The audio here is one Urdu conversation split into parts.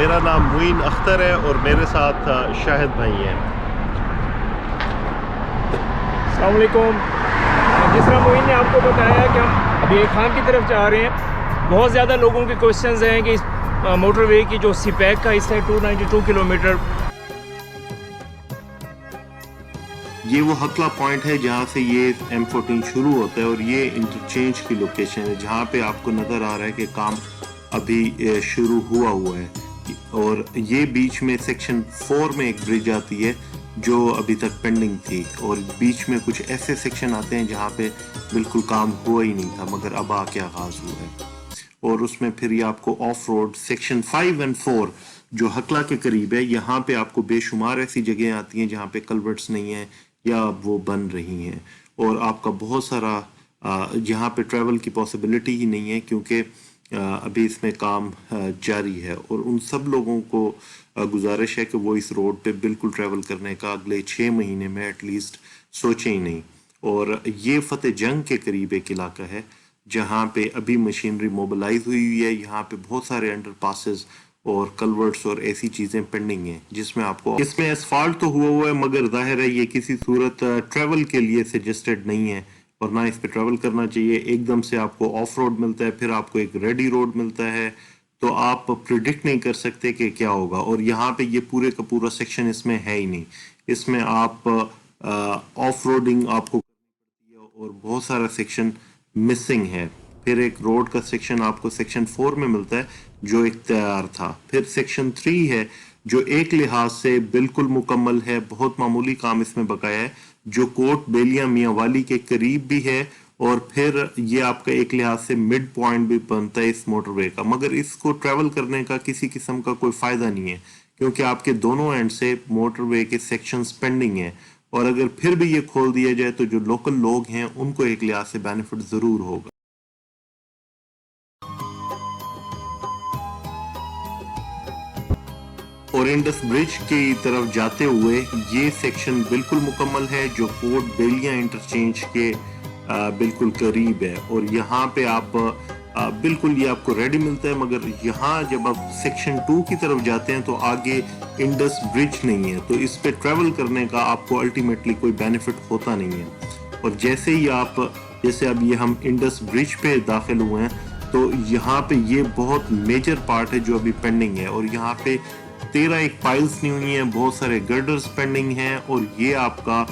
میرا نام معین اختر ہے اور میرے ساتھ شاہد بھائی ہیں۔ السلام علیکم۔ جس طرح معین نے آپ کو بتایا کہ ہم ابھی خان کی طرف جا رہے ہیں، بہت زیادہ لوگوں کے کوشچنز ہیں کہ اس موٹر وے کی جو سی پیک کا حصہ ہے 292 کلومیٹر، یہ وہ ہکلا پوائنٹ ہے جہاں سے یہ M14 شروع ہوتا ہے اور یہ انٹرچینج کی لوکیشن ہے جہاں پہ آپ کو نظر آ رہا ہے کہ کام ابھی شروع ہوا ہے، اور یہ بیچ میں سیکشن 4 میں ایک برج آتی ہے جو ابھی تک پینڈنگ تھی، اور بیچ میں کچھ ایسے سیکشن آتے ہیں جہاں پہ بالکل کام ہوا ہی نہیں تھا مگر اب آ کے آغاز ہوا ہے، اور اس میں پھر یہ آپ کو آف روڈ سیکشن 5 اور 4 جو ہکلا کے قریب ہے، یہاں پہ آپ کو بے شمار ایسی جگہیں آتی ہیں جہاں پہ کلورٹس نہیں ہیں یا وہ بن رہی ہیں، اور آپ کا بہت سارا یہاں پہ ٹریول کی پاسبلٹی ہی نہیں ہے کیونکہ ابھی اس میں کام جاری ہے، اور ان سب لوگوں کو گزارش ہے کہ وہ اس روڈ پہ بالکل ٹریول کرنے کا اگلے 6 مہینے میں ایٹ لیسٹ سوچیں ہی نہیں۔ اور یہ فتح جنگ کے قریب ایک علاقہ ہے جہاں پہ ابھی مشینری موبلائز ہوئی ہے، یہاں پہ بہت سارے انڈر پاسز اور کلورٹس اور ایسی چیزیں پینڈنگ ہیں جس میں آپ کو اس میں اسفالٹ تو ہوا ہے مگر ظاہر ہے یہ کسی صورت ٹریول کے لیے سجسٹڈ نہیں ہے، اور نہ اس پہ ٹریول کرنا چاہیے۔ ایک دم سے آپ کو آف روڈ ملتا ہے، پھر آپ کو ایک ریڈی روڈ ملتا ہے، تو آپ پریڈکٹ نہیں کر سکتے کہ کیا ہوگا، اور یہاں پہ یہ پورے کا پورا سیکشن اس میں ہے ہی نہیں، اس میں آپ آف روڈنگ آپ کو کرنی پڑتی ہے اور بہت سارا سیکشن مسنگ ہے۔ پھر ایک روڈ کا سیکشن آپ کو سیکشن 4 میں ملتا ہے جو ایک تیار تھا، پھر سیکشن 3 ہے جو ایک لحاظ سے بالکل مکمل ہے، بہت معمولی کام اس میں بقایا ہے، جو کوٹ بیلیاں میاں والی کے قریب بھی ہے، اور پھر یہ آپ کا ایک لحاظ سے مڈ پوائنٹ بھی بنتا ہے اس موٹر وے کا، مگر اس کو ٹریول کرنے کا کسی قسم کا کوئی فائدہ نہیں ہے کیونکہ آپ کے دونوں اینڈ سے موٹر وے کے سیکشنز پینڈنگ ہیں، اور اگر پھر بھی یہ کھول دیا جائے تو جو لوکل لوگ ہیں ان کو ایک لحاظ سے بینیفٹ ضرور ہوگا۔ اور انڈس برج کی طرف جاتے ہوئے یہ سیکشن بالکل مکمل ہے جو کوٹ بیلیاں انٹرچینج کے بالکل قریب ہے، اور یہاں پہ آپ بالکل یہ آپ کو ریڈی ملتا ہے، مگر یہاں جب آپ سیکشن 2 کی طرف جاتے ہیں تو آگے انڈس برج نہیں ہے، تو اس پہ ٹریول کرنے کا آپ کو الٹیمیٹلی کوئی بینیفٹ ہوتا نہیں ہے، اور جیسے ہی آپ جیسے اب یہ ہم انڈس برج پہ داخل ہوئے ہیں تو یہاں پہ یہ بہت میجر پارٹ ہے جو ابھی پینڈنگ ہے، اور یہاں پہ 13 ایک پائلز نہیں ہوئی ہیں، بہت سارے گرڈرز پینڈنگ ہیں، اور یہ آپ کا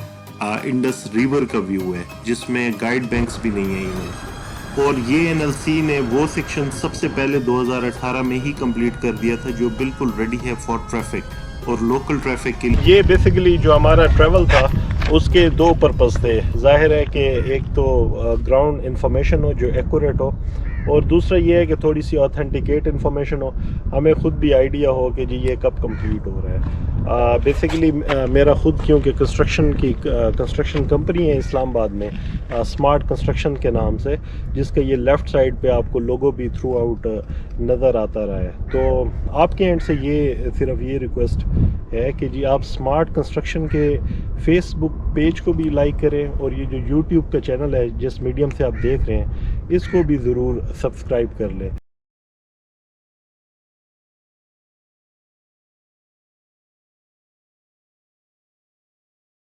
انڈس ریور کا ویو ہے جس میں گائیڈ بینکس بھی نہیں ہیں میں، اور یہ NLC نے وہ سیکشن سب سے پہلے 2018 میں ہی کمپلیٹ کر دیا تھا جو بالکل ریڈی ہے فار ٹریفک اور لوکل ٹریفک کے لیے۔ یہ بیسیکلی جو ہمارا ٹریول تھا اس کے 2 پرپز تھے، ظاہر ہے کہ ایک تو گراؤنڈ انفارمیشن ہو جو ایکوریٹ ہو، اور دوسرا یہ ہے کہ تھوڑی سی آتھینٹیکیٹ انفارمیشن ہو، ہمیں خود بھی آئیڈیا ہو کہ جی یہ کب کمپلیٹ ہو رہا ہے۔ بیسیکلی میرا خود کیونکہ کنسٹرکشن کمپنی ہے اسلام آباد میں اسمارٹ کنسٹرکشن کے نام سے، جس کا یہ لیفٹ سائڈ پہ آپ کو لوگو بھی تھرو آؤٹ نظر آتا رہا ہے، تو آپ کے اینڈ سے یہ صرف یہ ریکویسٹ ہے کہ جی آپ اسمارٹ کنسٹرکشن کے فیس بک پیج کو بھی لائک کریں، اور یہ جو یوٹیوب کا چینل ہے جس میڈیم سے آپ دیکھ رہے ہیں اس کو بھی ضرور سبسکرائب کر لیں۔